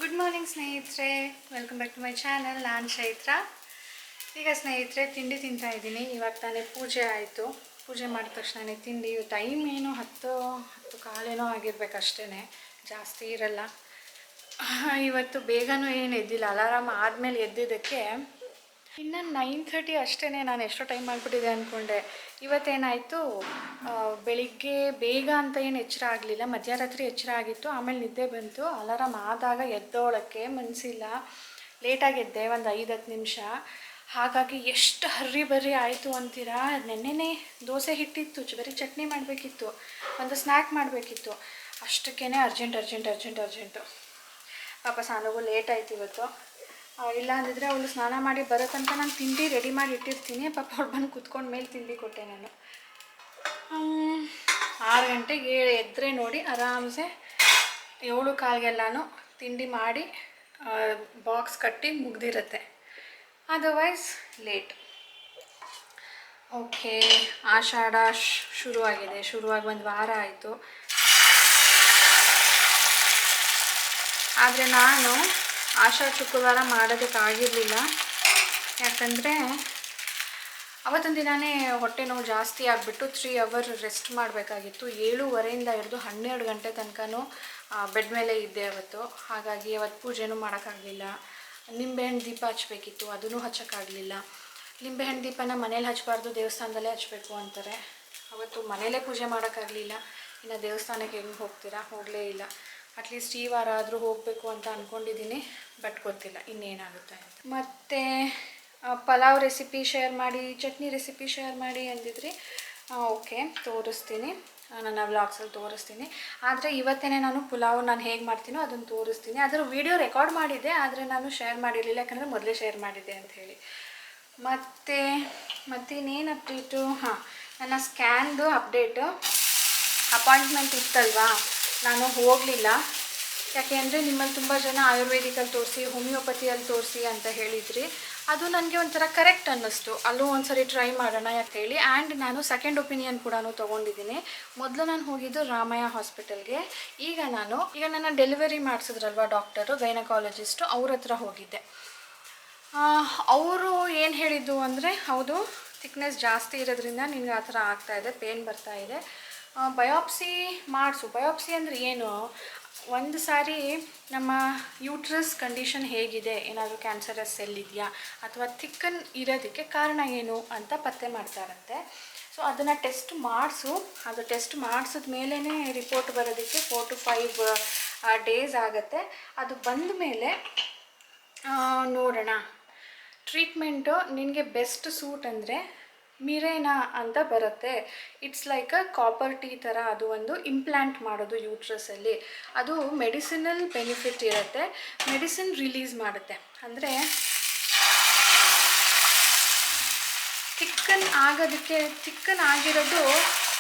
Good morning ಸ್ನೇಹಿತರೆ, welcome back to my channel. ನಾನು ಚೈತ್ರ. ಈಗ ಸ್ನೇಹಿತರೆ ತಿಂಡಿ ತಿಂತಾ ಇದ್ದೀನಿ. ಇವಾಗ ತಾನೇ ಪೂಜೆ ಆಯಿತು. ಪೂಜೆ ಮಾಡಿದ ತಕ್ಷಣ ತಿಂಡಿ. ಟೈಮ್ ಏನು 10 ಕಾಲೇನೋ ಆಗಿರ್ಬೇಕಷ್ಟೇ, ಜಾಸ್ತಿ ಇರಲ್ಲ. ಇವತ್ತು ಬೇಗನೂ ಏನು ಎದ್ದಿಲ್ಲ. ಅಲಾರಾಮ್ ಆದಮೇಲೆ ಎದ್ದಿದ್ದಕ್ಕೆ ಇನ್ನು 9:30 ಅಷ್ಟೇ. ನಾನು ಎಷ್ಟೋ ಟೈಮ್ ಆಗಿಬಿಟ್ಟಿದೆ ಅಂದ್ಕೊಂಡೆ. ಇವತ್ತೇನಾಯಿತು, ಬೆಳಿಗ್ಗೆ ಬೇಗ ಅಂತ ಏನು ಎಚ್ಚರ ಆಗಲಿಲ್ಲ, ಮಧ್ಯರಾತ್ರಿ ಎಚ್ಚರ ಆಗಿತ್ತು. ಆಮೇಲೆ ನಿದ್ದೆ ಬಂತು. ಅಲಾರಾಮ್ ಆದಾಗ ಎದ್ದೋಳಕ್ಕೆ ಮನಸ್ಸಿಲ್ಲ. ಲೇಟಾಗಿ ಎದ್ದೆ, ಒಂದು 5-10 ನಿಮಿಷ. ಹಾಗಾಗಿ ಎಷ್ಟು ಹರ್ರಿ ಬರ್ರಿ ಆಯಿತು ಅಂತೀರಾ. ನೆನ್ನೆನೇ ದೋಸೆ ಹಿಟ್ಟಿತ್ತು, ಬರೀ ಚಟ್ನಿ ಮಾಡಬೇಕಿತ್ತು, ಒಂದು ಸ್ನ್ಯಾಕ್ ಮಾಡಬೇಕಿತ್ತು. ಅಷ್ಟಕ್ಕೇ ಅರ್ಜೆಂಟು. ಪಾಪ ಸಾನುಗೂ ಲೇಟ್ ಆಯ್ತು ಇವತ್ತು. ಇಲ್ಲ ಅಂದಿದ್ರೆ ಅವಳು ಸ್ನಾನ ಮಾಡಿ ಬರೋ ತನಕ ನಾನು ತಿಂಡಿ ರೆಡಿ ಮಾಡಿ ಇಟ್ಟಿರ್ತೀನಿ. ಪಾಪ ಅವಳು ಬಂದು ಕುತ್ಕೊಂಡು ಮೇಲೆ ತಿಂಡಿ ಕೊಟ್ಟೆ ನಾನು. 6 ಗಂಟೆಗೆ ಎದ್ದರೆ ನೋಡಿ ಆರಾಮ್ಸೆ 7:15 ತಿಂಡಿ ಮಾಡಿ ಬಾಕ್ಸ್ ಕಟ್ಟಿ ಮುಗ್ದಿರುತ್ತೆ. Otherwise late. ಓಕೆ, ಆಷಾಢ ಶುರುವಾಗಿದೆ. ಶುರುವಾಗಿ 1 ವಾರ ಆಯಿತು. ಆದರೆ ನಾನು ಆಷಾಢ ಶುಕ್ರವಾರ ಮಾಡೋದಕ್ಕಾಗಿರಲಿಲ್ಲ. ಯಾಕಂದರೆ ಅವತ್ತೊಂದು ದಿನವೇ ಹೊಟ್ಟೆ ನೋವು ಜಾಸ್ತಿ ಆಗಿಬಿಟ್ಟು 3 ಅವರ್ ರೆಸ್ಟ್ ಮಾಡಬೇಕಾಗಿತ್ತು. 7:15 ಹಿಡಿದು 12 ಗಂಟೆ ತನಕನೂ ಬೆಡ್ ಮೇಲೆ ಇದ್ದೆ ಅವತ್ತು. ಹಾಗಾಗಿ ಅವತ್ತು ಪೂಜೆನೂ ಮಾಡೋಕ್ಕಾಗಲಿಲ್ಲ. ನಿಂಬೆಹಣ್ಣು ದೀಪ ಹಚ್ಚಬೇಕಿತ್ತು, ಅದನ್ನು ಹಚ್ಚೋಕ್ಕಾಗಲಿಲ್ಲ. ನಿಂಬೆಹಣ್ಣು ದೀಪನ ಮನೇಲಿ ಹಚ್ಚಬಾರ್ದು, ದೇವಸ್ಥಾನದಲ್ಲೇ ಹಚ್ಚಬೇಕು ಅಂತಾರೆ. ಅವತ್ತು ಮನೇಲೇ ಪೂಜೆ ಮಾಡೋಕ್ಕಾಗಲಿಲ್ಲ. ಇನ್ನು ದೇವಸ್ಥಾನಕ್ಕೆ ಹೆಂಗೆ ಹೋಗ್ತೀರಾ? ಹೋಗಲೇ ಇಲ್ಲ. ಅಟ್ಲೀಸ್ಟ್ ಈ ವಾರ ಆದರೂ ಹೋಗಬೇಕು ಅಂತ ಅಂದ್ಕೊಂಡಿದ್ದೀನಿ. ಬಟ್ ಗೊತ್ತಿಲ್ಲ ಇನ್ನೇನಾಗುತ್ತೆ ಅಂತ. ಮತ್ತು ಪಲಾವ್ ರೆಸಿಪಿ ಶೇರ್ ಮಾಡಿ, ಚಟ್ನಿ ರೆಸಿಪಿ ಶೇರ್ ಮಾಡಿ ಅಂದಿದ್ರಿ. ಓಕೆ, ತೋರಿಸ್ತೀನಿ, ನನ್ನ ವ್ಲಾಗ್ಸಲ್ಲಿ ತೋರಿಸ್ತೀನಿ. ಆದರೆ ಇವತ್ತೇ ನಾನು ಪಲಾವ್ ನಾನು ಹೇಗೆ ಮಾಡ್ತೀನೋ ಅದನ್ನು ತೋರಿಸ್ತೀನಿ. ಅದರ ವಿಡಿಯೋ ರೆಕಾರ್ಡ್ ಮಾಡಿದ್ದೆ, ಆದರೆ ನಾನು ಶೇರ್ ಮಾಡಿರಲಿಲ್ಲ, ಯಾಕಂದರೆ ಮೊದಲೇ ಶೇರ್ ಮಾಡಿದ್ದೆ ಅಂಥೇಳಿ. ಮತ್ತಿನ್ನೇನು ಅಪ್ಡೇಟು? ನನ್ನ ಸ್ಕ್ಯಾನ್ದು ಅಪ್ಡೇಟು. ಅಪಾಯಿಂಟ್ಮೆಂಟ್ ಇತ್ತಲ್ವಾ, ನಾನು ಹೋಗಲಿಲ್ಲ. ಯಾಕೆ ಅಂದರೆ ನಿಮ್ಮಲ್ಲಿ ತುಂಬ ಜನ ಆಯುರ್ವೇದಿಕಲ್ಲಿ ತೋರಿಸಿ, ಹೋಮಿಯೋಪತಿಯಲ್ಲಿ ತೋರಿಸಿ ಅಂತ ಹೇಳಿದ್ರಿ. ಅದು ನನಗೆ ಒಂಥರ ಕರೆಕ್ಟ್ ಅನ್ನಿಸ್ತು. ಅಲ್ಲೂ ಒಂದು ಸರಿ ಟ್ರೈ ಮಾಡೋಣ ಅಂತ ಹೇಳಿ. ಆ್ಯಂಡ್ ನಾನು ಸೆಕೆಂಡ್ ಒಪಿನಿಯನ್ ಕೂಡ ತೊಗೊಂಡಿದ್ದೀನಿ. ಮೊದಲು ನಾನು ಹೋಗಿದ್ದು ರಾಮಯ್ಯ ಹಾಸ್ಪಿಟಲ್ಗೆ. ಈಗ ನನ್ನ ಡೆಲಿವರಿ ಮಾಡಿಸಿದ್ರಲ್ವ ಡಾಕ್ಟರು, ಗೈನಕಾಲಜಿಸ್ಟು, ಅವ್ರ ಹತ್ರ ಹೋಗಿದ್ದೆ. ಅವರು ಏನು ಹೇಳಿದ್ದು ಅಂದರೆ, ಹೌದು ಥಿಕ್ನೆಸ್ ಜಾಸ್ತಿ ಇರೋದ್ರಿಂದ ನಿನಗೆ ಆ ಥರ ಆಗ್ತಾಯಿದೆ, ಪೇನ್ ಬರ್ತಾಯಿದೆ, ಬಯೋಪ್ಸಿ ಮಾಡಿಸು. ಬಯೋಪ್ಸಿ ಅಂದರೆ ಏನು? ಒಂದು ಸಾರಿ ನಮ್ಮ ಯೂಟ್ರಸ್ ಕಂಡೀಷನ್ ಹೇಗಿದೆ, ಏನಾದರೂ ಕ್ಯಾನ್ಸರಸ್ ಸೆಲ್ ಇದೆಯಾ ಅಥವಾ ಥಿಕ್ಕನ್ ಇರೋದಕ್ಕೆ ಕಾರಣ ಏನು ಅಂತ ಪತ್ತೆ ಮಾಡ್ತಾರಂತೆ. ಸೊ ಅದನ್ನು ಟೆಸ್ಟ್ ಮಾಡಿಸು. ಅದು ಟೆಸ್ಟ್ ಮಾಡಿಸಿದ ಮೇಲೇ ರಿಪೋರ್ಟ್ ಬರೋದಕ್ಕೆ 4 to 5 ಡೇಸ್ ಆಗುತ್ತೆ. ಅದು ಬಂದ ಮೇಲೆ ನೋಡೋಣ. ಟ್ರೀಟ್ಮೆಂಟು ನಿನಗೆ ಬೆಸ್ಟ್ ಸೂಟ್ ಅಂದರೆ ಮಿರೇನಾ ಅಂತ ಬರುತ್ತೆ. It's like a copper tea ಥರ. ಅದು ಒಂದು ಇಂಪ್ಲಾಂಟ್ ಮಾಡೋದು ಯೂಟ್ರಸಲ್ಲಿ. ಅದು ಮೆಡಿಸಿನಲ್ ಬೆನಿಫಿಟ್ ಇರುತ್ತೆ, ಮೆಡಿಸಿನ್ ರಿಲೀಸ್ ಮಾಡುತ್ತೆ. ಅಂದರೆ ಥಿಕ್ಕನ್ ಆಗಿರೋದು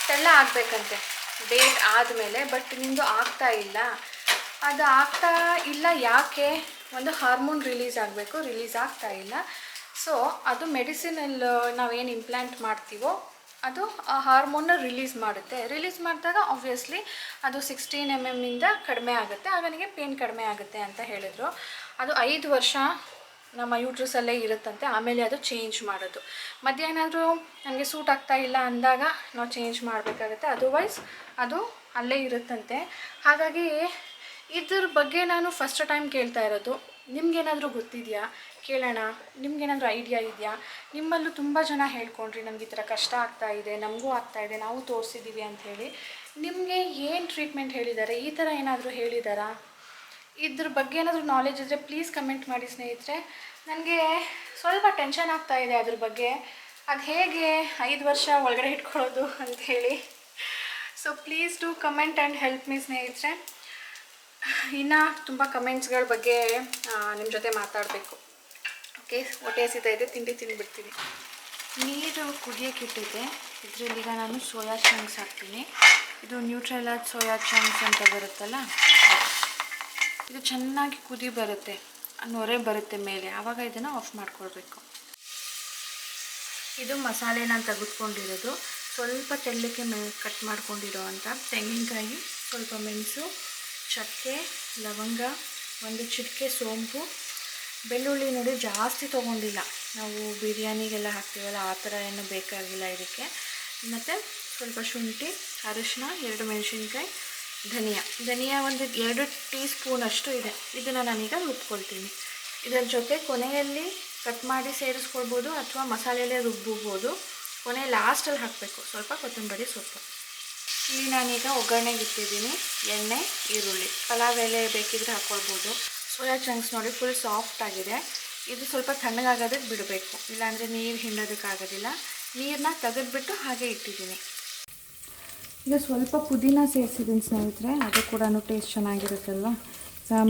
ತೆಳ್ಳ ಆಗಬೇಕಂತೆ ಡೇಟ್ ಆದಮೇಲೆ. ಬಟ್ ನಿಮ್ಮದು ಆಗ್ತಾ ಇಲ್ಲ. ಅದು ಆಗ್ತಾ ಇಲ್ಲ ಯಾಕೆ? ಒಂದು ಹಾರ್ಮೋನ್ ರಿಲೀಸ್ ಆಗಬೇಕು, ರಿಲೀಸ್ ಆಗ್ತಾ ಇಲ್ಲ. ಸೊ ಅದು ಮೆಡಿಸಿನಲ್ಲಿ ನಾವೇನು ಇಂಪ್ಲಾಂಟ್ ಮಾಡ್ತೀವೋ ಅದು ಆ ಹಾರ್ಮೋನ್ನ ರಿಲೀಸ್ ಮಾಡುತ್ತೆ. ರಿಲೀಸ್ ಮಾಡಿದಾಗ ಆಬ್ವಿಯಸ್ಲಿ ಅದು 16 mm ಕಡಿಮೆ ಆಗುತ್ತೆ. ಆಗ ನನಗೆ ಪೇನ್ ಕಡಿಮೆ ಆಗುತ್ತೆ ಅಂತ ಹೇಳಿದರು. ಅದು 5 ವರ್ಷ ನಮ್ಮ ಯೂಟ್ರಸಲ್ಲೇ ಇರುತ್ತಂತೆ. ಆಮೇಲೆ ಅದು ಚೇಂಜ್ ಮಾಡೋದು. ಮಧ್ಯ ಏನಾದರೂ ನನಗೆ ಸೂಟ್ ಆಗ್ತಾ ಇಲ್ಲ ಅಂದಾಗ ನಾವು ಚೇಂಜ್ ಮಾಡಬೇಕಾಗತ್ತೆ. ಅದರ್ವೈಸ್ ಅದು ಅಲ್ಲೇ ಇರುತ್ತಂತೆ. ಹಾಗಾಗಿ ಇದ್ರ ಬಗ್ಗೆ ನಾನು ಫಸ್ಟ್ ಟೈಮ್ ಕೇಳ್ತಾ ಇರೋದು. ನಿಮ್ಗೇನಾದರೂ ಗೊತ್ತಿದೆಯಾ ಕೇಳೋಣ, ನಿಮ್ಗೇನಾದರೂ ಐಡಿಯಾ ಇದೆಯಾ? ನಿಮ್ಮಲ್ಲೂ ತುಂಬ ಜನ ಹೇಳ್ಕೊಂಡ್ರಿ ನಮ್ಗೆ ಈ ಥರ ಕಷ್ಟ ಆಗ್ತಾಯಿದೆ, ನಮಗೂ ಆಗ್ತಾಯಿದೆ, ನಾವು ತೋರಿಸಿದ್ದೀವಿ ಅಂಥೇಳಿ. ನಿಮಗೆ ಏನು ಟ್ರೀಟ್ಮೆಂಟ್ ಹೇಳಿದ್ದಾರೆ? ಈ ಥರ ಏನಾದರೂ ಹೇಳಿದ್ದಾರಾ? ಇದ್ರ ಬಗ್ಗೆ ಏನಾದರೂ ನಾಲೆಜ್ ಇದ್ದರೆ ಪ್ಲೀಸ್ ಕಮೆಂಟ್ ಮಾಡಿ ಸ್ನೇಹಿತರೆ. ನನಗೆ ಸ್ವಲ್ಪ ಟೆನ್ಷನ್ ಆಗ್ತಾಯಿದೆ ಅದ್ರ ಬಗ್ಗೆ. ಅದು ಹೇಗೆ 5 ವರ್ಷ ಒಳಗಡೆ ಇಟ್ಕೊಳ್ಳೋದು ಅಂಥೇಳಿ. So please do comment and help me ಸ್ನೇಹಿತರೆ. ಇನ್ನು ತುಂಬ ಕಮೆಂಟ್ಸ್ಗಳ ಬಗ್ಗೆ ನಿಮ್ಮ ಜೊತೆ ಮಾತಾಡಬೇಕು. ಓಕೆ, ಹೊಟ್ಟೆ ಹಸಿತಾಯಿದೆ, ತಿಂಡಿ ತಿಂದುಬಿಡ್ತೀನಿ. ನೀರು ಕುದಿಯೋಕೆ ಇಟ್ಟಿದ್ದೆ. ಇದರಲ್ಲೀಗ ನಾನು ಸೋಯಾ ಚಂಕ್ಸ್ ಹಾಕ್ತೀನಿ. ಇದು ನ್ಯೂಟ್ರೆಲಾ ಸೋಯಾ ಚಂಕ್ಸ್ ಅಂತ ಬರುತ್ತಲ್ಲ, ಇದು ಚೆನ್ನಾಗಿ ಕುದಿ ಬರುತ್ತೆ, ನೊರೆ ಬರುತ್ತೆ ಮೇಲೆ. ಆವಾಗ ಇದನ್ನು ಆಫ್ ಮಾಡ್ಕೊಳ್ಬೇಕು. ಇದು ಮಸಾಲೆನ ತೆಗೆದುಕೊಂಡಿರೋದು. ಸ್ವಲ್ಪ ತೆಳ್ಳಕ್ಕೆ ಕಟ್ ಮಾಡ್ಕೊಂಡಿರೋ ಅಂಥ ತೆಂಗಿನಕಾಯಿ, ಸ್ವಲ್ಪ ಮೆಣಸು, ಚಕ್ಕೆ, ಲವಂಗ, ಒಂದು ಚಿಟಿಕೆ ಸೋಂಪು, ಬೆಳ್ಳುಳ್ಳಿ ನೋಡಿ ಜಾಸ್ತಿ ತೊಗೊಂಡಿಲ್ಲ, ನಾವು ಬಿರಿಯಾನಿಗೆಲ್ಲ ಹಾಕ್ತೀವಲ್ಲ ಆ ಥರ ಏನು ಬೇಕಾಗಿಲ್ಲ ಇದಕ್ಕೆ. ಮತ್ತು ಸ್ವಲ್ಪ ಶುಂಠಿ, ಅರಿಶಿನ, 2 ಮೆಣಸಿನ್ಕಾಯಿ, ಧನಿಯಾ ಒಂದು 2 ಟೀ ಸ್ಪೂನಷ್ಟು ಇದೆ. ಇದನ್ನು ನಾನೀಗ ರುಬ್ಕೊಳ್ತೀನಿ. ಇದರ ಜೊತೆ ಕೊನೆಯಲ್ಲಿ ಕಟ್ ಮಾಡಿ ಸೇರಿಸ್ಕೊಳ್ಬೋದು ಅಥವಾ ಮಸಾಲೆಯಲ್ಲೇ ರುಬ್ಬೋದು. ಕೊನೆ ಲಾಸ್ಟಲ್ಲಿ ಹಾಕಬೇಕು ಸ್ವಲ್ಪ ಕೊತ್ತಂಬರಿ ಸೊಪ್ಪು. ಇಲ್ಲಿ ನಾನೀಗ ಒಗ್ಗರಣೆಗೆ ಇಟ್ಟಿದ್ದೀನಿ ಎಣ್ಣೆ, ಈರುಳ್ಳಿ, ಪಲಾವ್ ಎಲೆ ಬೇಕಿದ್ರೆ ಹಾಕ್ಕೊಳ್ಬೋದು. ಸೋಯಾ ಚಂಕ್ಸ್ ನೋಡಿ ಫುಲ್ ಸಾಫ್ಟ್ ಆಗಿದೆ. ಇದು ಸ್ವಲ್ಪ ತಣ್ಣಗಾಗೋದಕ್ಕೆ ಬಿಡಬೇಕು, ಇಲ್ಲಾಂದರೆ ನೀರು ಹಿಂಡೋದಕ್ಕಾಗೋದಿಲ್ಲ. ನೀರನ್ನ ತೆಗೆದುಬಿಟ್ಟು ಹಾಗೆ ಇಟ್ಟಿದ್ದೀನಿ. ಈಗ ಸ್ವಲ್ಪ ಪುದೀನ ಸೇರಿಸಿದ್ದೀನಿ ಸ್ನೇಹಿತರೆ, ಅದು ಕೂಡ ಟೇಸ್ಟ್ ಚೆನ್ನಾಗಿರುತ್ತಲ್ವ.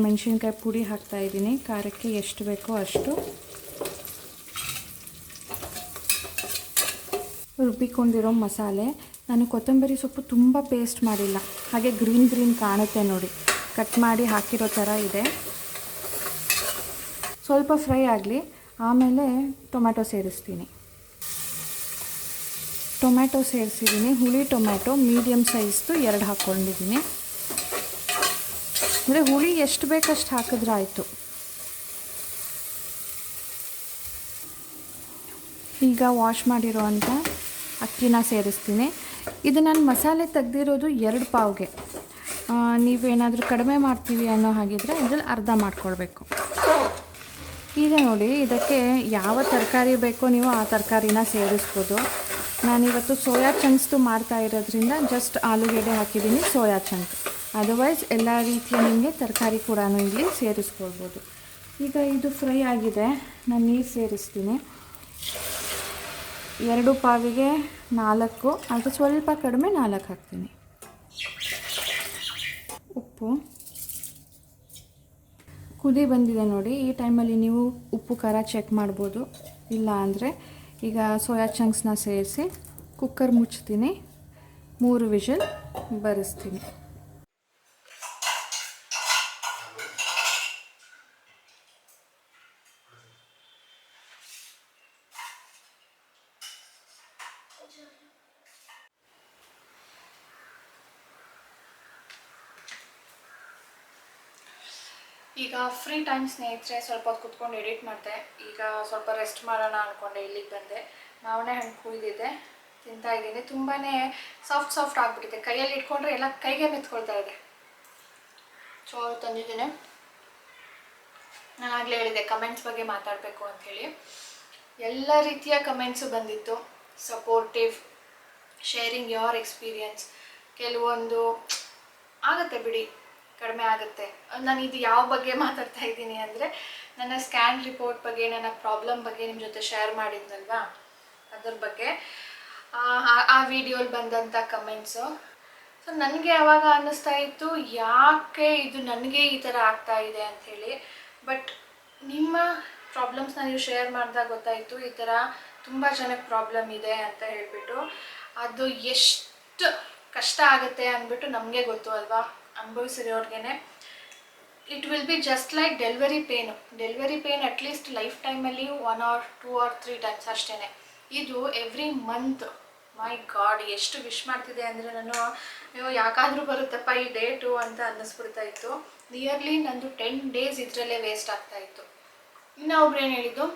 ಮೆಣಸಿನ್ಕಾಯಿ ಪುಡಿ ಹಾಕ್ತಾಯಿದ್ದೀನಿ, ಖಾರಕ್ಕೆ ಎಷ್ಟು ಬೇಕೋ ಅಷ್ಟು. ರುಬ್ಬಿಕೊಂಡಿರೋ ಮಸಾಲೆ, ನಾನು ಕೊತ್ತಂಬರಿ ಸೊಪ್ಪು ತುಂಬ ಪೇಸ್ಟ್ ಮಾಡಿಲ್ಲ, ಹಾಗೆ ಗ್ರೀನ್ ಕಾಣುತ್ತೆ ನೋಡಿ, ಕಟ್ ಮಾಡಿ ಹಾಕಿರೋ ಥರ ಇದೆ. ಸ್ವಲ್ಪ ಫ್ರೈ ಆಗಲಿ, ಆಮೇಲೆ ಟೊಮ್ಯಾಟೊ ಸೇರಿಸ್ತೀನಿ. ಟೊಮ್ಯಾಟೊ ಸೇರಿಸಿದ್ದೀನಿ, ಹುಳಿ ಟೊಮ್ಯಾಟೊ ಮೀಡಿಯಮ್ ಸೈಜ್ದು 2 ಹಾಕ್ಕೊಂಡಿದ್ದೀನಿ. ಅಂದರೆ ಹುಳಿ ಎಷ್ಟು ಬೇಕಷ್ಟು ಹಾಕಿದ್ರೆ ಆಯಿತು. ಈಗ ವಾಶ್ ಮಾಡಿರೋ ಅಂಥ ಅಕ್ಕಿನ ಸೇರಿಸ್ತೀನಿ. ಇದು ನಾನು ಮಸಾಲೆ ತೆಗೆದಿರೋದು 2 ಪಾವ್ಗೆ. ನೀವೇನಾದರೂ ಕಡಿಮೆ ಮಾಡ್ತೀವಿ ಅನ್ನೋ ಹಾಗಿದ್ರೆ ಇದ್ರಲ್ಲಿ ಅರ್ಧ ಮಾಡ್ಕೊಳ್ಬೇಕು. ಈಗ ನೋಡಿ, ಇದಕ್ಕೆ ಯಾವ ತರಕಾರಿ ಬೇಕೋ ನೀವು ಆ ತರಕಾರಿನ ಸೇರಿಸ್ಬೋದು. ನಾನಿವತ್ತು ಸೋಯಾ ಚಂಕ್ಸ್ದು ಮಾಡ್ತಾ ಇರೋದ್ರಿಂದ ಜಸ್ಟ್ ಆಲೂಗೆಡ್ಡೆ ಹಾಕಿದ್ದೀನಿ, ಸೋಯಾ ಚಂಕ್. ಅದರ್ವೈಸ್ ಎಲ್ಲ ರೀತಿಯ ನಿಮಗೆ ತರಕಾರಿ ಕೂಡ ಇಲ್ಲಿ ಸೇರಿಸ್ಕೊಳ್ಬೋದು. ಈಗ ಇದು ಫ್ರೈ ಆಗಿದೆ, ನಾನು ನೀರು ಸೇರಿಸ್ತೀನಿ. 2 ಪಾವಿಗೆ 4, ಅದು ಸ್ವಲ್ಪ ಕಡಿಮೆ 4 ಹಾಕ್ತೀನಿ. ಉಪ್ಪು ಕುದಿ ಬಂದಿದೆ ನೋಡಿ, ಈ ಟೈಮಲ್ಲಿ ನೀವು ಉಪ್ಪು ಖಾರ ಚೆಕ್ ಮಾಡ್ಬೋದು. ಇಲ್ಲ ಅಂದರೆ ಈಗ ಸೋಯಾ ಚಂಕ್ಸ್ನ ಸೇರಿಸಿ ಕುಕ್ಕರ್ ಮುಚ್ತೀನಿ, 3 ವಿಷಲ್ ಬರಿಸ್ತೀನಿ. ಈಗ ಫ್ರೀ ಟೈಮ್ ಸ್ನೇಹಿತರೆ, ಸ್ವಲ್ಪ ಹೊತ್ತು ಕುತ್ಕೊಂಡು ಎಡಿಟ್ ಮಾಡಿದೆ. ಈಗ ಸ್ವಲ್ಪ ರೆಸ್ಟ್ ಮಾಡೋಣ ಅಂದ್ಕೊಂಡೆ ಇಲ್ಲಿಗೆ ಬಂದೆ. ಮಾವಿನ ಹಣ್ಣು ಕುಯ್ದಿದೆ, ತಿಂತಾ ಇದ್ದೀನಿ. ತುಂಬಾ ಸಾಫ್ಟ್ ಆಗಿಬಿಟ್ಟಿದೆ, ಕೈಯಲ್ಲಿ ಇಟ್ಕೊಂಡ್ರೆ ಎಲ್ಲ ಕೈಗೆ ಮೆತ್ಕೊಳ್ತಾ ಇದೆ. ಸೊ ತಂದಿದ್ದೀನಿ. ನಾನು ಆಗಲೇ ಹೇಳಿದೆ ಕಮೆಂಟ್ಸ್ ಬಗ್ಗೆ ಮಾತಾಡಬೇಕು ಅಂಥೇಳಿ. ಎಲ್ಲ ರೀತಿಯ ಕಮೆಂಟ್ಸು ಬಂದಿತ್ತು, ಸಪೋರ್ಟಿವ್, ಶೇರಿಂಗ್ ಯೋರ್ ಎಕ್ಸ್ಪೀರಿಯನ್ಸ್. ಕೆಲವೊಂದು ಆಗುತ್ತೆ ಬಿಡಿ, ಕಡಿಮೆ ಆಗುತ್ತೆ. ನಾನು ಇದು ಯಾವ ಬಗ್ಗೆ ಮಾತಾಡ್ತಾ ಇದ್ದೀನಿ ಅಂದರೆ, ನನ್ನ ಸ್ಕ್ಯಾನ್ ರಿಪೋರ್ಟ್ ಬಗ್ಗೆ, ನನ್ನ ಪ್ರಾಬ್ಲಮ್ ಬಗ್ಗೆ ನಿಮ್ಮ ಜೊತೆ ಶೇರ್ ಮಾಡಿದ್ನಲ್ವಾ, ಅದ್ರ ಬಗ್ಗೆ ಆ ವಿಡಿಯೋಲಿ ಬಂದಂಥ ಕಮೆಂಟ್ಸು. ಸೊ ನನಗೆ ಆವಾಗ ಅನ್ನಿಸ್ತಾ ಇತ್ತು, ಯಾಕೆ ಇದು ನನಗೆ ಈ ಥರ ಆಗ್ತಾ ಇದೆ ಅಂಥೇಳಿ. ಬಟ್ ನಿಮ್ಮ ಪ್ರಾಬ್ಲಮ್ಸ್ನ ನೀವು ಶೇರ್ ಮಾಡಿದಾಗ ಗೊತ್ತಾಯಿತು, ಈ ಥರ ತುಂಬ ಜನಕ್ಕೆ ಪ್ರಾಬ್ಲಮ್ ಇದೆ ಅಂತ ಹೇಳ್ಬಿಟ್ಟು. ಅದು ಎಷ್ಟು ಕಷ್ಟ ಆಗುತ್ತೆ ಅಂದ್ಬಿಟ್ಟು ನಮಗೆ ಗೊತ್ತು ಅಲ್ವಾ, ಅನುಭವಿಸಿರೋರ್ಗೆ. It will be just like delivery pain at least life ಟೈಮಲ್ಲಿ 1 or 2 or 3 ಟೈಮ್ಸ್ ಅಷ್ಟೇ. ಇದು ಎವ್ರಿ ಮಂತ್. ಮೈ ಗಾಡ್, ಎಷ್ಟು ವಿಶ್ ಮಾಡ್ತಿದ್ದೆ ಅಂದರೆ ನಾನು, ನೀವು ಯಾಕಾದರೂ ಬರುತ್ತಪ್ಪ ಈ ಡೇಟು ಅಂತ ಅನ್ನಿಸ್ಬಿಡ್ತಾ ಇತ್ತು. ನಿಯರ್ಲಿ ನಂದು 10 days ಇದರಲ್ಲೇ ವೇಸ್ಟ್ ಆಗ್ತಾಯಿತ್ತು. ಇನ್ನು ಒಬ್ರು ಏನು ಹೇಳಿದ್ದು,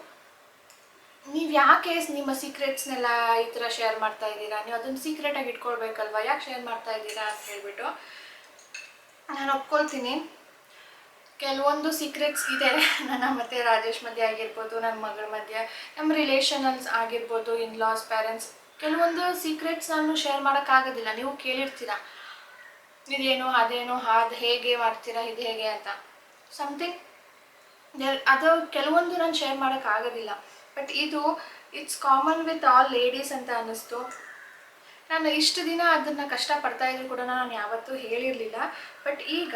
ನೀವು ಯಾಕೆ ನಿಮ್ಮ ಸೀಕ್ರೆಟ್ಸ್ನೆಲ್ಲ ಈ ಥರ ಶೇರ್ ಮಾಡ್ತಾ ಇದ್ದೀರಾ, ನೀವು ಅದನ್ನು ಸೀಕ್ರೆಟಾಗಿ ಇಟ್ಕೊಳ್ಬೇಕಲ್ವ, ಯಾಕೆ ಶೇರ್ ಮಾಡ್ತಾ ಇದ್ದೀರಾ ಅಂತ ಹೇಳ್ಬಿಟ್ಟು. ನಾನು ಒಪ್ಕೊಳ್ತೀನಿ, ಕೆಲವೊಂದು ಸೀಕ್ರೆಟ್ಸ್ ಇದೆ ನನ್ನ ಮತ್ತು ರಾಜೇಶ್ ಮಧ್ಯೆ ಆಗಿರ್ಬೋದು, ನನ್ನ ಮಗಳ ಮಧ್ಯೆ, ನಮ್ಮ ರಿಲೇಷನಲ್ಸ್ ಆಗಿರ್ಬೋದು, ಇನ್ಲಾಸ್, ಪೇರೆಂಟ್ಸ್. ಕೆಲವೊಂದು ಸೀಕ್ರೆಟ್ಸ್ ನಾನು ಶೇರ್ ಮಾಡೋಕ್ಕಾಗೋದಿಲ್ಲ. ನೀವು ಕೇಳಿರ್ತೀರ, ಇದೇನು ಅದೇನು, ಅದು ಹೇಗೆ ಮಾಡ್ತೀರಾ, ಇದು ಹೇಗೆ ಅಂತ ಸಮಥಿಂಗ್. ಅದು ಕೆಲವೊಂದು ನಾನು ಶೇರ್ ಮಾಡೋಕ್ಕಾಗೋದಿಲ್ಲ. But it's common with all ladies ಅಂತ ಅನ್ನಿಸ್ತು. ನಾನು ಇಷ್ಟು ದಿನ ಅದನ್ನು ಕಷ್ಟಪಡ್ತಾ ಇದ್ರು ಕೂಡ ನಾನು ಯಾವತ್ತೂ ಹೇಳಿರಲಿಲ್ಲ. ಬಟ್ ಈಗ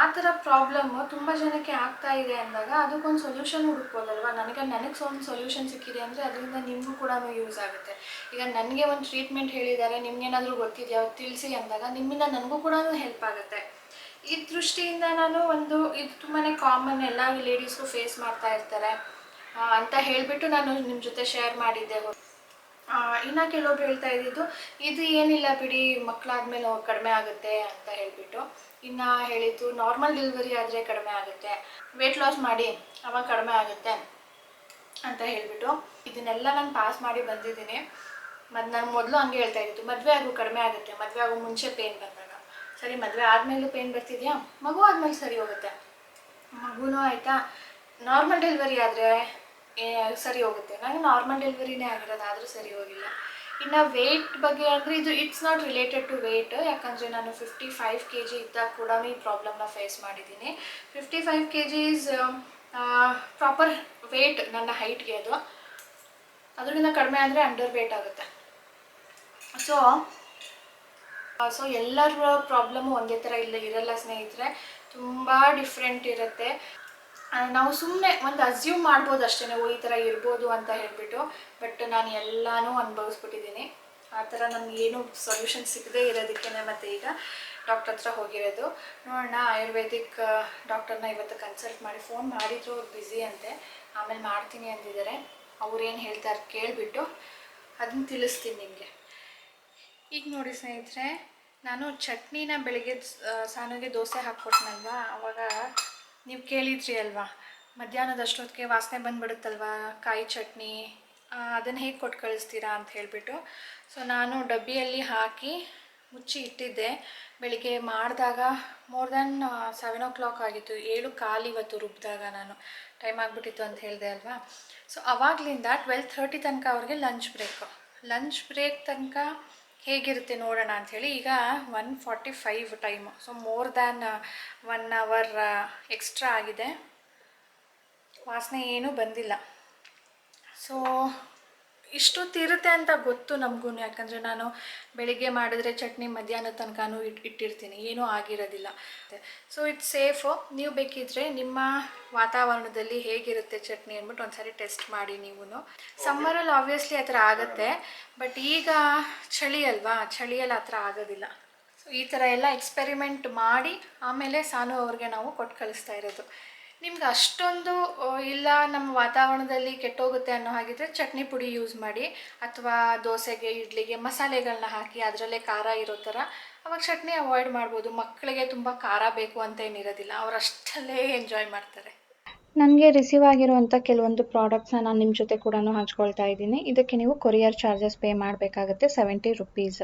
ಆ ಥರ ಪ್ರಾಬ್ಲಮ್ಮು ತುಂಬ ಜನಕ್ಕೆ ಆಗ್ತಾ ಇದೆ ಅಂದಾಗ ಅದಕ್ಕೊಂದು ಸೊಲ್ಯೂಷನ್ ಹುಡುಕ್ಬೋದಲ್ವ. ನನಗೆ ಒಂದು ಸೊಲ್ಯೂಷನ್ ಸಿಕ್ಕಿದೆ ಅಂದರೆ ಅದರಿಂದ ನಿಮಗೂ ಕೂಡ ಯೂಸ್ ಆಗುತ್ತೆ. ಈಗ ನನಗೆ ಒಂದು ಟ್ರೀಟ್ಮೆಂಟ್ ಹೇಳಿದ್ದಾರೆ, ನಿಮಗೇನಾದರೂ ಗೊತ್ತಿದೆಯಾ ತಿಳಿಸಿ ಅಂದಾಗ ನಿಮ್ಮಿಂದ ನನಗೂ ಕೂಡ ಹೆಲ್ಪ್ ಆಗುತ್ತೆ. ಈ ದೃಷ್ಟಿಯಿಂದ ನಾನು ಇದು ತುಂಬಾ ಕಾಮನ್, ಎಲ್ಲ ಲೇಡೀಸ್ಗೂ ಫೇಸ್ ಮಾಡ್ತಾ ಇರ್ತಾರೆ ಅಂತ ಹೇಳಿಬಿಟ್ಟು ನಾನು ನಿಮ್ಮ ಜೊತೆ ಶೇರ್ ಮಾಡಿದ್ದೆ. ಇನ್ನು ಕೆಲವೊಬ್ರು ಹೇಳ್ತಾ ಇದ್ದಿದ್ದು, ಇದು ಏನಿಲ್ಲ ಬಿಡಿ, ಮಕ್ಕಳಾದ್ಮೇಲೆ ಕಡಿಮೆ ಆಗುತ್ತೆ ಅಂತ ಹೇಳಿಬಿಟ್ಟು. ಇನ್ನು ಹೇಳಿದ್ದು ನಾರ್ಮಲ್ ಡೆಲಿವರಿ ಆದರೆ ಕಡಿಮೆ ಆಗುತ್ತೆ, ವೆಯ್ಟ್ ಲಾಸ್ ಮಾಡಿ ಅವಾಗ ಕಡಿಮೆ ಆಗುತ್ತೆ ಅಂತ ಹೇಳಿಬಿಟ್ಟು ಇದನ್ನೆಲ್ಲ ನಾನು ಪಾಸ್ ಮಾಡಿ ಬಂದಿದ್ದೀನಿ. ಮತ್ತು ನಾನು ಮೊದಲು ಹಂಗೆ ಹೇಳ್ತಾ ಇದ್ದು ಮದುವೆ ಆಗು ಕಡಿಮೆ ಆಗುತ್ತೆ, ಮದುವೆ ಆಗೋ ಮುಂಚೆ ಪೇನ್ ಬಂದಾಗ. ಸರಿ, ಮದುವೆ ಆದಮೇಲೂ ಪೇನ್ ಬರ್ತಿದೆಯಾ, ಮಗು ಆದಮೇಲೆ ಸರಿ ಹೋಗುತ್ತೆ. ಮಗುನೂ ಆಯಿತಾ, ನಾರ್ಮಲ್ ಡೆಲಿವರಿ ಆದರೆ ಸರಿ ಹೋಗುತ್ತೆ. ನನಗೆ ನಾರ್ಮಲ್ ಡೆಲಿವರಿನೇ ಆಗಿರೋದು, ಆದರೂ ಸರಿ ಹೋಗಿಲ್ಲ. ಇನ್ನು ವೆಯ್ಟ್ ಬಗ್ಗೆ ಅಂದರೆ ಇದು it's not related to weight, ಯಾಕಂದರೆ ನಾನು 55 kg ಇದ್ದಾಗ ಕೂಡ ಈ ಪ್ರಾಬ್ಲಮ್ನ ಫೇಸ್ ಮಾಡಿದ್ದೀನಿ. 55 kg ಪ್ರಾಪರ್ ವೆಯ್ಟ್ ನನ್ನ ಹೈಟ್ಗೆ, ಅದರಿಂದ ಕಡಿಮೆ ಆದರೆ ಅಂಡರ್ ವೆಯ್ಟ್ ಆಗುತ್ತೆ. ಸೊ ಎಲ್ಲರ ಪ್ರಾಬ್ಲಮ್ಮು ಒಂದೇ ಥರ ಇರಲ್ಲ ಸ್ನೇಹಿತರೆ, ತುಂಬ ಡಿಫ್ರೆಂಟ್ ಇರುತ್ತೆ. ನಾವು ಸುಮ್ಮನೆ ಒಂದು ಅಸ್ಯೂಮ್ ಮಾಡ್ಬೋದು ಅಷ್ಟೇ, ಈ ಥರ ಇರ್ಬೋದು ಅಂತ ಹೇಳ್ಬಿಟ್ಟು. ಬಟ್ ನಾನು ಎಲ್ಲನೂ ಅನುಭವಿಸ್ಬಿಟ್ಟಿದ್ದೀನಿ. ಆ ಥರ ನನಗೇನು ಸೊಲ್ಯೂಷನ್ ಸಿಗದೇ ಇರೋದಕ್ಕೆ ಮತ್ತು ಈಗ ಡಾಕ್ಟರ್ ಹತ್ರ ಹೋಗಿರೋದು. ನೋಡೋಣ, ಆಯುರ್ವೇದಿಕ್ ಡಾಕ್ಟರ್ನ ಇವತ್ತು ಕನ್ಸಲ್ಟ್ ಮಾಡಿ, ಫೋನ್ ಮಾಡಿದ್ರು, ಅವ್ರು ಬ್ಯುಸಿ ಅಂತೆ, ಆಮೇಲೆ ಮಾಡ್ತೀನಿ ಅಂದಿದ್ದಾರೆ. ಅವ್ರೇನು ಹೇಳ್ತಾರೆ ಕೇಳಿಬಿಟ್ಟು ಅದನ್ನ ತಿಳಿಸ್ತೀನಿ ನಿಮಗೆ. ಈಗ ನೋಡಿ ಸ್ನೇಹಿತರೆ, ನಾನು ಚಟ್ನಿನ ಬೆಳಿಗ್ಗೆ ಸಾನುಗೆ ದೋಸೆ ಹಾಕ್ಕೊಟ್ನಲ್ವಾ, ಆವಾಗ ನೀವು ಕೇಳಿದ್ರಿ ಅಲ್ವಾ, ಮಧ್ಯಾಹ್ನದಷ್ಟೊತ್ತಿಗೆ ವಾಸನೆ ಬಂದುಬಿಡುತ್ತಲ್ವ ಕಾಯಿ ಚಟ್ನಿ, ಅದನ್ನು ಹೇಗೆ ಕೊಟ್ಟು ಕಳಿಸ್ತೀರಾ ಅಂತ ಹೇಳಿಬಿಟ್ಟು. ಸೊ ನಾನು ಡಬ್ಬಿಯಲ್ಲಿ ಹಾಕಿ ಮುಚ್ಚಿ ಇಟ್ಟಿದ್ದೆ. ಬೆಳಿಗ್ಗೆ ಮಾಡಿದಾಗ ಮೋರ್ ದ್ಯಾನ್ 7 o'clock ಆಗಿತ್ತು, 7:15 ಇವತ್ತು ರುಬ್ಬಿದಾಗ. ನಾನು ಟೈಮ್ ಆಗಿಬಿಟ್ಟಿತ್ತು ಅಂತ ಹೇಳಿದೆ ಅಲ್ವಾ. ಸೊ ಅವಾಗಲಿಂದ 12:30 ತನಕ ಅವ್ರಿಗೆ ಲಂಚ್ ಬ್ರೇಕ್ ತನಕ ಹೇಗಿರುತ್ತೆ ನೋಡೋಣ ಅಂಥೇಳಿ. ಈಗ 1:45 time, so more than 1 hour extra ಆಗಿದೆ. ವಾಸನೆ ಏನೂ ಬಂದಿಲ್ಲ. ಸೊ ಇಷ್ಟೊತ್ತಿರುತ್ತೆ ಅಂತ ಗೊತ್ತು ನಮಗೂ, ಯಾಕಂದರೆ ನಾನು ಬೆಳಿಗ್ಗೆ ಮಾಡಿದ್ರೆ ಚಟ್ನಿ ಮಧ್ಯಾಹ್ನದ ತನಕನೂ ಇಟ್ಟಿರ್ತೀನಿ, ಏನೂ ಆಗಿರೋದಿಲ್ಲ. So it's safe. ನೀವು ಬೇಕಿದ್ದರೆ ನಿಮ್ಮ ವಾತಾವರಣದಲ್ಲಿ ಹೇಗಿರುತ್ತೆ ಚಟ್ನಿ ಅಂದ್ಬಿಟ್ಟು ಒಂದ್ಸರಿ ಟೆಸ್ಟ್ ಮಾಡಿ ನೀವು. ಸಮ್ಮರಲ್ಲಿ ಆಬ್ವಿಯಸ್ಲಿ ಆ ಥರ ಆಗುತ್ತೆ, ಬಟ್ ಈಗ ಚಳಿ ಅಲ್ವಾ, ಚಳಿಯಲ್ಲಿ ಆ ಥರ ಆಗೋದಿಲ್ಲ. ಸೊ ಈ ಥರ ಎಲ್ಲ ಎಕ್ಸ್ಪೆರಿಮೆಂಟ್ ಮಾಡಿ ಆಮೇಲೆ ಸಾನು ಅವ್ರಿಗೆ ನಾವು ಕೊಟ್ಟು ಕಳಿಸ್ತಾ ಇರೋದು. ನಿಮ್ಗೆ ಅಷ್ಟೊಂದು ಇಲ್ಲ ನಮ್ಮ ವಾತಾವರಣದಲ್ಲಿ ಕೆಟ್ಟೋಗುತ್ತೆ ಅನ್ನೋ ಹಾಗಿದ್ರೆ ಚಟ್ನಿ ಪುಡಿ ಯೂಸ್ ಮಾಡಿ, ಅಥವಾ ದೋಸೆಗೆ ಇಡ್ಲಿಗೆ ಮಸಾಲೆಗಳನ್ನ ಹಾಕಿ ಅದರಲ್ಲೇ ಖಾರ ಇರೋ ಥರ, ಅವಾಗ ಚಟ್ನಿ ಅವಾಯ್ಡ್ ಮಾಡ್ಬೋದು. ಮಕ್ಕಳಿಗೆ ತುಂಬ ಖಾರ ಬೇಕು ಅಂತ ಏನಿರೋದಿಲ್ಲ, ಅವ್ರು ಅಷ್ಟಲ್ಲೇ ಎಂಜಾಯ್ ಮಾಡ್ತಾರೆ. ನನಗೆ ರಿಸೀವ್ ಆಗಿರುವಂಥ ಕೆಲವೊಂದು ಪ್ರಾಡಕ್ಟ್ಸ್ನ ನಾನು ನಿಮ್ಮ ಜೊತೆ ಕೂಡ ಹಂಚ್ಕೊಳ್ತಾ ಇದ್ದೀನಿ. ಇದಕ್ಕೆ ನೀವು ಕೊರಿಯರ್ ಚಾರ್ಜಸ್ ಪೇ ಮಾಡಬೇಕಾಗುತ್ತೆ, 70 rupees.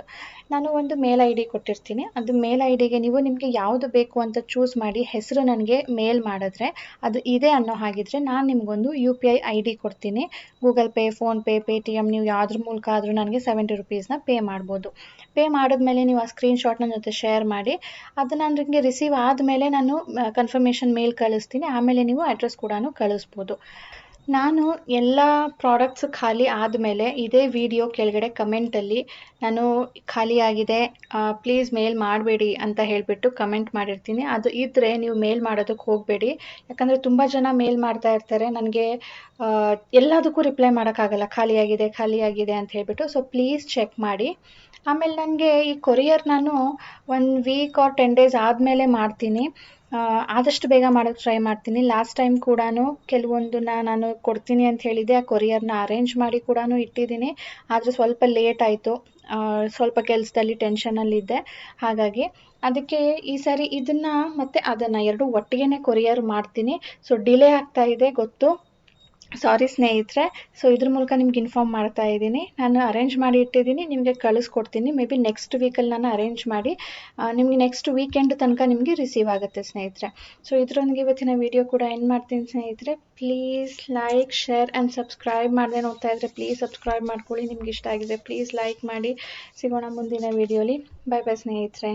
ನಾನು ಒಂದು ಮೇಲ್ ಐ ಡಿ ಕೊಟ್ಟಿರ್ತೀನಿ, ಅದು ಮೇಲ್ ಐ ಡಿಗೆ ನೀವು ನಿಮಗೆ ಯಾವುದು ಬೇಕು ಅಂತ ಚೂಸ್ ಮಾಡಿ ಹೆಸರು ನನಗೆ ಮೇಲ್ ಮಾಡಿದ್ರೆ, ಅದು ಇದೆ ಅನ್ನೋ ಹಾಗಿದ್ರೆ ನಾನು ನಿಮಗೊಂದು UPI ID ಕೊಡ್ತೀನಿ. ಗೂಗಲ್ ಪೇ, ಫೋನ್ಪೇ, ಪೇಟಿಎಮ್, ನೀವು ಯಾವುದ್ರ ಮೂಲಕ ಆದರೂ ನನಗೆ 70 rupeesನ ಪೇ ಮಾಡ್ಬೋದು. ಪೇ ಮಾಡಿದ್ಮೇಲೆ ನೀವು ಆ ಸ್ಕ್ರೀನ್ಶಾಟ್ ನನ್ನ ಜೊತೆ ಶೇರ್ ಮಾಡಿ, ಅದು ನನಗೆ ರಿಸೀವ್ ಆದಮೇಲೆ ನಾನು ಕನ್ಫರ್ಮೇಷನ್ ಮೇಲ್ ಕಳಿಸ್ತೀನಿ. ಆಮೇಲೆ ನೀವು ಅಡ್ರೆಸ್ ಕೂಡ ಕಳಿಸ್ಬೋದು. ನಾನು ಎಲ್ಲ ಪ್ರಾಡಕ್ಟ್ಸ್ ಖಾಲಿ ಆದಮೇಲೆ ಇದೇ ವಿಡಿಯೋ ಕೆಳಗಡೆ ಕಮೆಂಟಲ್ಲಿ ನಾನು ಖಾಲಿಯಾಗಿದೆ ಪ್ಲೀಸ್ ಮೇಲ್ ಮಾಡಬೇಡಿ ಅಂತ ಹೇಳಿಬಿಟ್ಟು ಕಮೆಂಟ್ ಮಾಡಿರ್ತೀನಿ. ಅದು ಇದ್ದರೆ ನೀವು ಮೇಲ್ ಮಾಡೋದಕ್ಕೆ ಹೋಗಬೇಡಿ, ಯಾಕಂದರೆ ತುಂಬ ಜನ ಮೇಲ್ ಮಾಡ್ತಾ ಇರ್ತಾರೆ, ನನಗೆ ಎಲ್ಲದಕ್ಕೂ ರಿಪ್ಲೈ ಮಾಡೋಕ್ಕಾಗಲ್ಲ, ಖಾಲಿಯಾಗಿದೆ ಅಂತ ಹೇಳ್ಬಿಟ್ಟು. ಸೊ ಪ್ಲೀಸ್ ಚೆಕ್ ಮಾಡಿ. ಆಮೇಲೆ ನನಗೆ ಈ ಕೊರಿಯರ್ ನಾನು 1 week or 10 days ಆದಮೇಲೆ ಮಾಡ್ತೀನಿ, ಆದಷ್ಟು ಬೇಗ ಮಾಡೋಕ್ಕೆ ಟ್ರೈ ಮಾಡ್ತೀನಿ. ಲಾಸ್ಟ್ ಟೈಮ್ ಕೂಡ ಕೆಲವೊಂದನ್ನ ನಾನು ಕೊಡ್ತೀನಿ ಅಂತ ಹೇಳಿದ್ದೆ, ಆ ಕೊರಿಯರ್ನ ಅರೇಂಜ್ ಮಾಡಿ ಕೂಡ ಇಟ್ಟಿದ್ದೀನಿ, ಆದರೆ ಸ್ವಲ್ಪ ಲೇಟ್ ಆಯಿತು, ಸ್ವಲ್ಪ ಕೆಲಸದಲ್ಲಿ ಟೆನ್ಷನಲ್ಲಿದ್ದೆ. ಹಾಗಾಗಿ ಅದಕ್ಕೆ ಈ ಸಾರಿ ಇದನ್ನು ಮತ್ತು ಅದನ್ನು ಎರಡು ಒಟ್ಟಿಗೆ ಕೊರಿಯರ್ ಮಾಡ್ತೀನಿ. ಸೊ ಡಿಲೇ ಆಗ್ತಾ ಇದೆ ಗೊತ್ತು, ಸಾರಿ ಸ್ನೇಹಿತರೆ. ಸೊ ಇದ್ರ ಮೂಲಕ ನಿಮ್ಗೆ ಇನ್ಫಾರ್ಮ್ ಮಾಡ್ತಾ ಇದ್ದೀನಿ. ನಾನು ಅರೇಂಜ್ ಮಾಡಿ ಇಟ್ಟಿದ್ದೀನಿ, ನಿಮಗೆ ಕಳಿಸ್ಕೊಡ್ತೀನಿ. ಮೇ ಬಿ ನೆಕ್ಸ್ಟ್ ವೀಕಲ್ಲಿ ನಾನು ಅರೇಂಜ್ ಮಾಡಿ ನಿಮಗೆ ನೆಕ್ಸ್ಟ್ ವೀಕೆಂಡ್ ತನಕ ನಿಮಗೆ ರಿಸೀವ್ ಆಗುತ್ತೆ ಸ್ನೇಹಿತರೆ. ಸೊ ಇದರೊಂದಿಗೆ ಇವತ್ತಿನ ವಿಡಿಯೋ ಕೂಡ ಎಂಡ್ ಮಾಡ್ತೀನಿ ಸ್ನೇಹಿತರೆ. Please like, share and subscribe ಮಾಡದೆ ನೋಡ್ತಾ ಇದ್ದರೆ ಪ್ಲೀಸ್ ಸಬ್ಸ್ಕ್ರೈಬ್ ಮಾಡ್ಕೊಳ್ಳಿ. ನಿಮ್ಗೆ ಇಷ್ಟ ಆಗಿದೆ ಪ್ಲೀಸ್ ಲೈಕ್ ಮಾಡಿ. ಸಿಗೋಣ ಮುಂದಿನ ವಿಡಿಯೋಲಿ. ಬೈ ಬೈ ಸ್ನೇಹಿತರೆ.